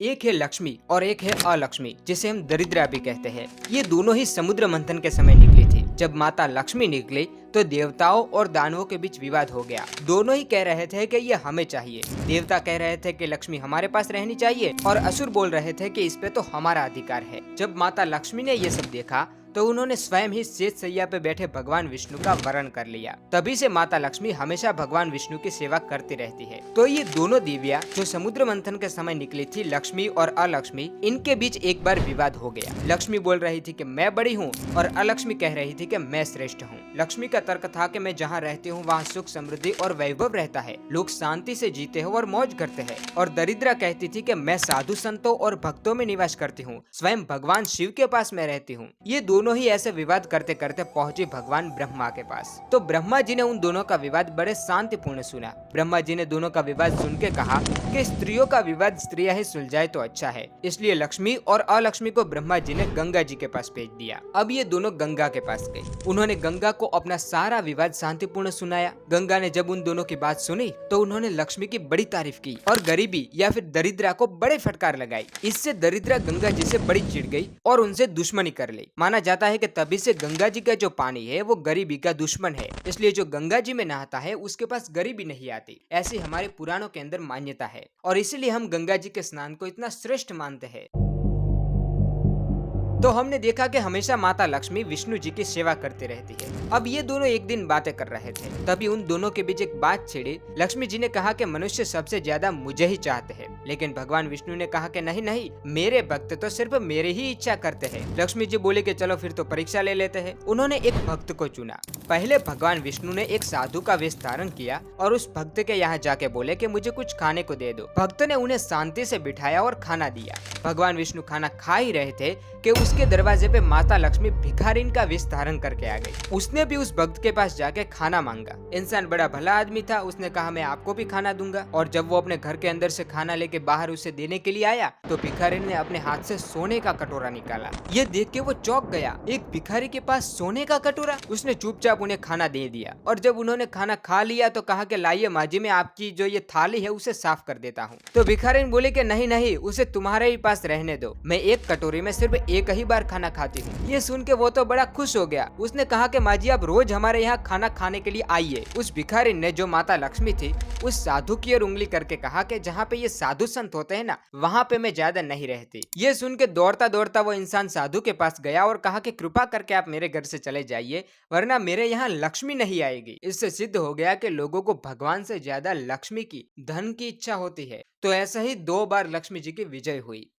एक है लक्ष्मी और एक है अलक्ष्मी, जिसे हम दरिद्रा भी कहते हैं। ये दोनों ही समुद्र मंथन के समय निकली थी। जब माता लक्ष्मी निकली तो देवताओं और दानवों के बीच विवाद हो गया। दोनों ही कह रहे थे कि ये हमें चाहिए। देवता कह रहे थे कि लक्ष्मी हमारे पास रहनी चाहिए और असुर बोल रहे थे कि इस पे तो हमारा अधिकार है। जब माता लक्ष्मी ने ये सब देखा तो उन्होंने स्वयं ही शेष सैया पे बैठे भगवान विष्णु का वरण कर लिया। तभी से माता लक्ष्मी हमेशा भगवान विष्णु की सेवा करती रहती है। तो ये दोनों देवियाँ जो समुद्र मंथन के समय निकली थी, लक्ष्मी और अलक्ष्मी, इनके बीच एक बार विवाद हो गया। लक्ष्मी बोल रही थी कि मैं बड़ी हूँ और अलक्ष्मी कह रही थी कि मैं श्रेष्ठ हूँ। लक्ष्मी का तर्क था कि मैं जहाँ रहती हूँ वहाँ सुख समृद्धि और वैभव रहता है, लोग शांति से जीते हैं और मौज करते हैं। और दरिद्रा कहती थी कि मैं साधु संतों और भक्तों में निवास करती हूँ, स्वयं भगवान शिव के पास मैं रहती हूँ। ये दोनों ही ऐसे विवाद करते करते पहुंचे भगवान ब्रह्मा के पास। तो ब्रह्मा जी ने उन दोनों का विवाद बड़े शांतिपूर्ण सुना। ब्रह्मा जी ने दोनों का विवाद सुन के कहा कि स्त्रियों का विवाद स्त्रियां ही सुलझाए तो अच्छा है। इसलिए लक्ष्मी और अलक्ष्मी को ब्रह्मा जी ने गंगा जी के पास भेज दिया। अब ये दोनों गंगा के पास गए। उन्होंने गंगा को अपना सारा विवाद शांतिपूर्ण सुनाया। गंगा ने जब उन दोनों की बात सुनी तो उन्होंने लक्ष्मी की बड़ी तारीफ की और गरीबी या फिर दरिद्रा को बड़े फटकार लगाई। इससे दरिद्रा गंगा जी से बड़ी चिढ़ गई और उनसे दुश्मनी कर ली। माना जाता है कि तभी से गंगा जी का जो पानी है वो गरीबी का दुश्मन है। इसलिए जो गंगा जी में नहाता है उसके पास गरीबी नहीं आती, ऐसी हमारे पुराणों के अंदर मान्यता है। और इसीलिए हम गंगा जी के स्नान को इतना श्रेष्ठ मानते हैं। तो हमने देखा कि हमेशा माता लक्ष्मी विष्णु जी की सेवा करती रहती है। अब ये दोनों एक दिन बातें कर रहे थे, तभी उन दोनों के बीच एक बात छिड़ी। लक्ष्मी जी ने कहा कि मनुष्य सबसे ज्यादा मुझे ही चाहते हैं, लेकिन भगवान विष्णु ने कहा कि नहीं नहीं, मेरे भक्त तो सिर्फ मेरी ही इच्छा करते हैं। लक्ष्मी जी बोले कि चलो फिर तो परीक्षा ले लेते हैं। उन्होंने एक भक्त को चुना। पहले भगवान विष्णु ने एक साधु का वेश धारण किया और उस भक्त के यहाँ जाके बोले कि मुझे कुछ खाने को दे दो। भक्त ने उन्हें शांति से बिठाया और खाना दिया। भगवान विष्णु खाना खा ही रहे थे कि उसके दरवाजे पे माता लक्ष्मी भिखारिन का वेश धारण करके आ गई। उसने भी उस भक्त के पास जाके खाना मांगा। इंसान बड़ा भला आदमी था, उसने कहा मैं आपको भी खाना दूंगा। और जब वो अपने घर के अंदर से खाना लेके बाहर उसे देने के लिए आया तो भिखारिन ने अपने हाथ से सोने का कटोरा निकाला। ये देख के वो चौंक गया, एक भिखारी के पास सोने का कटोरा। उसने चुपचाप उन्हें खाना दे दिया और जब उन्होंने खाना खा लिया तो कहा कि लाइए माँ जी, मैं आपकी जो ये थाली है उसे साफ कर देता हूँ। तो भिखारिन बोले कि नहीं नहीं, उसे तुम्हारे ही पास रहने दो, मैं एक कटोरी में सिर्फ एक ही बार खाना खाती हूँ। ये सुन के वो तो बड़ा खुश हो गया। उसने कहा कि माँ जी, आप रोज हमारे यहाँ खाना खाने के लिए आइए। उस भिखारिन ने, जो माता लक्ष्मी थी, उस साधु की ओर उंगली करके कहा कि जहाँ पे ये साधु संत होते हैं ना, वहाँ पे मैं ज्यादा नहीं रहती। ये सुन के दौड़ता दौड़ता वो इंसान साधु के पास गया और कहा कि कृपा करके आप मेरे घर से चले जाइए, वरना मेरे यहाँ लक्ष्मी नहीं आएगी। इससे सिद्ध हो गया कि लोगों को भगवान से ज्यादा लक्ष्मी की, धन की इच्छा होती है। तो ऐसा ही 2 बार लक्ष्मी जी की विजय हुई।